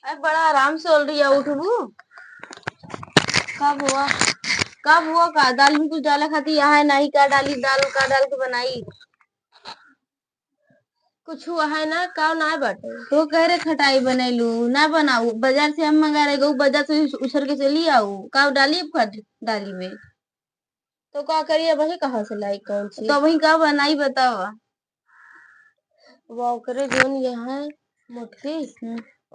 अरे बड़ा आराम से बोल रही है उठबू। कब हुआ? कब हुआ का दाल में कुछ डाला खाती यहाँ है नहीं का डाली दाल का डाल के बनाई कुछ हुआ है ना का ना बाटे तो कह रहे खटाई बनैलू ना बनाऊ बाजार से हम मंगा रहे गऊ बाजार से उछर के चली आऊ का डाली डाली में तो का करिए वही कहाँ से लाई कौन सी तो वही का बनाई बताओ। वो ओकरे जोन यहाँ मोटकी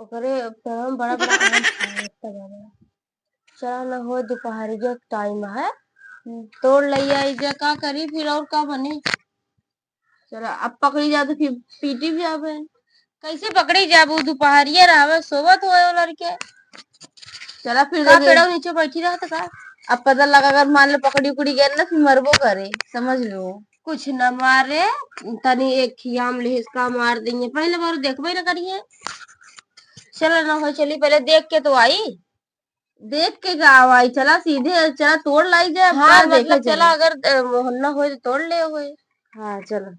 ओकरे पेड़ों में बड़ा बड़ा आम है इतना बड़ा। चला न हो दोपहर जो टाइम है तोड़ लिया इजा का करी फिर और का बने। चला अब पकड़ी जा तो फिर पीटी भी आवे कैसे पकड़ी जाबू दोपहरिया रहा सोवत हो लड़के। चला फिर का पेड़ों नीचे बैठी रहा था का अब पता लगा अगर मान लो पकड़ी उकड़ी गए ना फिर मरबो करे समझ लो। कुछ न मारे तनी एक खियाम ले इसका मार देंगे पहले बार देखबे ना करिए। चला ना हो चली पहले देख के तो आई देख के गाँव आई चला सीधे चला तोड़ लाई जाए। हाँ मतलब चला अगर मोहल्ला हो तो तोड़ ले हुए। हाँ चलो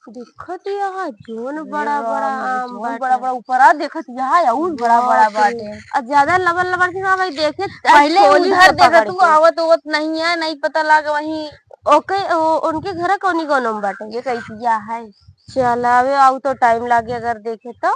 दिखत यहाँ जोन बड़ा बड़ा आम बड़ा बड़ा ऊपर आ देखत यहाँ और बड़ा बड़ा बाटे और ज्यादा लबर लबर से ना भाई देखे पहले उधर देखा तू आवत आवत नहीं है नहीं पता लगा वही ओके उनके घर कौनी कौन बाटे ये कैसिया है। चलावे आऊ तो टाइम लागे अगर देखे तो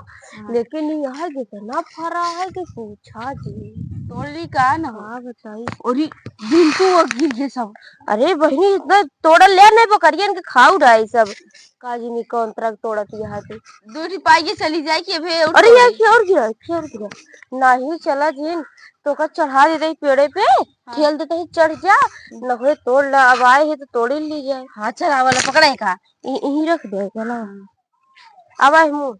लेकिन यह कितना फरा है कि पूछा जी तोड़ी का ना। हाँ बताई और बिल्कुल वो गिर गए सब। अरे बहनी इतना तोड़ ले नहीं पकड़िए इनके खाऊ रहा है सब काजी नहीं कौन तरह तोड़त यहाँ पे दूरी पाई चली जाए कि अरे यार क्यों गिरा नहीं चला जिन तो का चढ़ा दे रही पेड़े पे खेल देते ही चढ़ जा न हो तोड़ ला अब आए है तो तोड़ ही ली जाए। हाँ चला वाला पकड़े का यही रख दे चला अब आए मुँह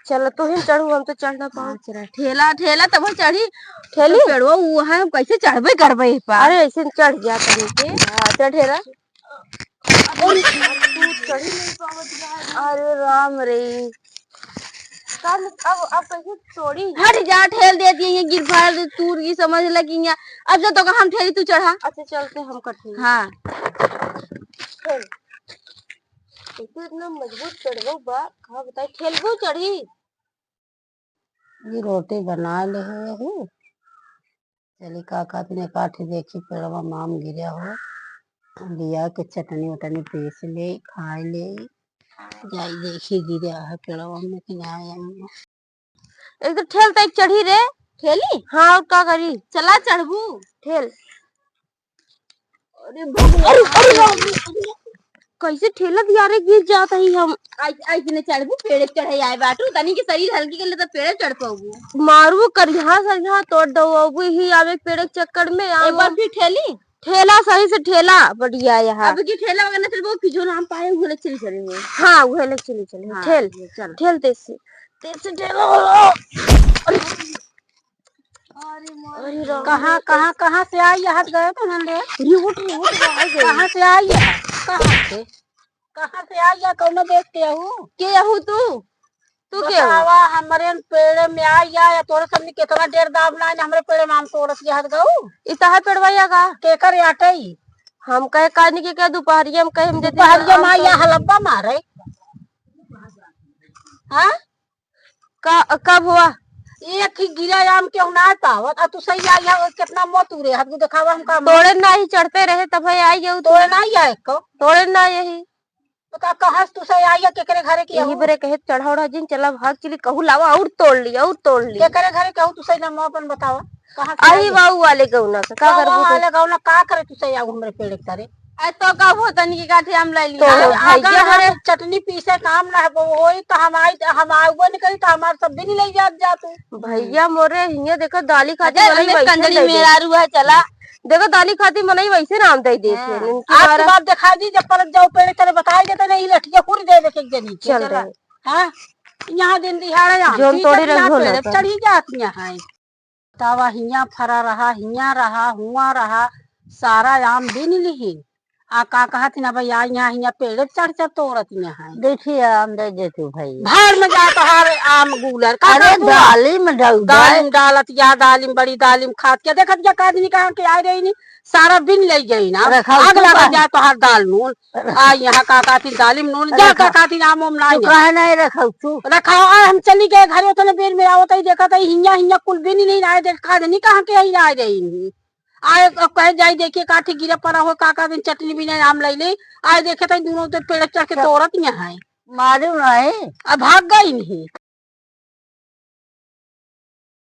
चलो तो ही चढ़ू हम तो चढ़ ना पाऊ। चला ठेला ठेला तब चढ़ी ठेली पेड़वा वो है हम कैसे चढ़बे करबे अरे ऐसे चढ़ जा तरीके। हाँ चढ़ ठेला अरे राम रे अब कैसे तोड़ी हट जा ठेल देती है गिर फाड़ तूर की समझ लगी अब जो तो हम ठेली तू चढ़ा। अच्छा चलते हम कठे। हाँ इतना मजबूत चढ़ो बा कहा बताई ठेलबो चढ़ी ये रोटी बना ले हूँ चली काका तुने काठी देखी पेड़वा माम गिरा हो लिया के चटनी वटनी पीस ले खाए ले जाई देखी गिरा है पेड़वा में कि एक तो ठेल तक चढ़ी रे ठेली। हाँ और का करी चला चढ़बू ठेल। अरे कैसे ठेला दिया रे गिर जाता ही हम आई ने चढ़बू पेड़ चढ़े आए बाटू तनी के शरीर हल्की के लिए तो पेड़ चढ़ पाऊँ मारू कर यहाँ तोड़ दो अब ही आवे पेड़ के चक्कर में एक बार फिर ठेली ठेला सही से ठेला बढ़िया यहाँ अब की ठेला वगैरह चल वो जो हम पाए हुए चली चले हुए। हाँ वो चली चले हाँ, ठेल चल ठेल तेज से ठेला कहाँ कहाँ कहाँ से आई यहाँ गए तो नंदे कहाँ से आई है कहाँ से आई है कौन देख के हूँ के हूँ तू के हमारे पेड़ में आई या तोरे सबने कितना देर दाब ना हमारे पेड़ में आम तोड़त यहाँ गऊ इतना पेड़वाइया का केकर आटई हम कहे कानी के क्या दोपहरिया में कहे हम दोपहरिया में या हलब्बा मारे हाँ कब हुआ एक ही गिरा आम क्यों ना पावत तू सही आई है कितना मोत उरे हाथ दिखावा हम काम तोड़े ना ही चढ़ते रहे तब आई गए तोड़े ना ही आए को तोड़े ना यही तो कहाँ तू सही आई है केकरे घरे की यही बरे कहे चढ़ावड़ा जिन चला भाग चली कहू लावा और तोड़ लिया केकरे घरे कहू तू सही ना मोह अपन बतावा कहाँ आई बाऊ वाले गौना का का करबू वाले गौना का करे तू सही आऊ हमरे पेड़ करे तो का होता नहीं के काठे हम लाई लिया भैया हरे चटनी पीसे काम ना होई तो हम आऊबो नहीं करी तो हमार सब भी नहीं ले जा तू भैया मोरे हिया देखो दाली खाती कंजरी मेरारू है चला देखो दाली खाती मनई वैसे नाम दे देते आप बात दिखा दी जब पर जाओ पेड़ तेरे बताई देते नहीं लठिया पूरी दे देखे जनी चल रहा हां यहाँ दिन दिहाड़े जोन तोड़ी रही चढ़ी जाती है तावा हिया फरा रहा हिया रहा हुआ रहा सारा आम दिन नहीं आ का कहत ना भैया यहाँ पेड़ चढ़ चढ़ तोड़त यहाँ देखिए अंदर जेतु भाई भार में जा तोहार आम गूलर का अरे डाली में डाल दालिम डालत या दालिम बड़ी दालिम खात के देखत या आदमी कहा के आ रही नहीं सारा बिन ले गई ना रखाव आग तू लगा काहे? जा तोहार दाल नून आ यहाँ का कहती दालिम नून जा का कहती आम उम तू लाई कहे नहीं रखा तू रखाओ आ हम चली गए घर उतने बेर में आवत ही देखा था हिया हिया कुल बिन ही नहीं आए देख खा नहीं कहाँ के ही आ रही नहीं आए कह जाई देखिए काठी गिरे पड़ा हो काका दिन चटनी भी नहीं आम लै ले आए देखे तो दोनों तो पेड़ चढ़ के तोड़त यहाँ है मालूम नहीं अब भाग गई नहीं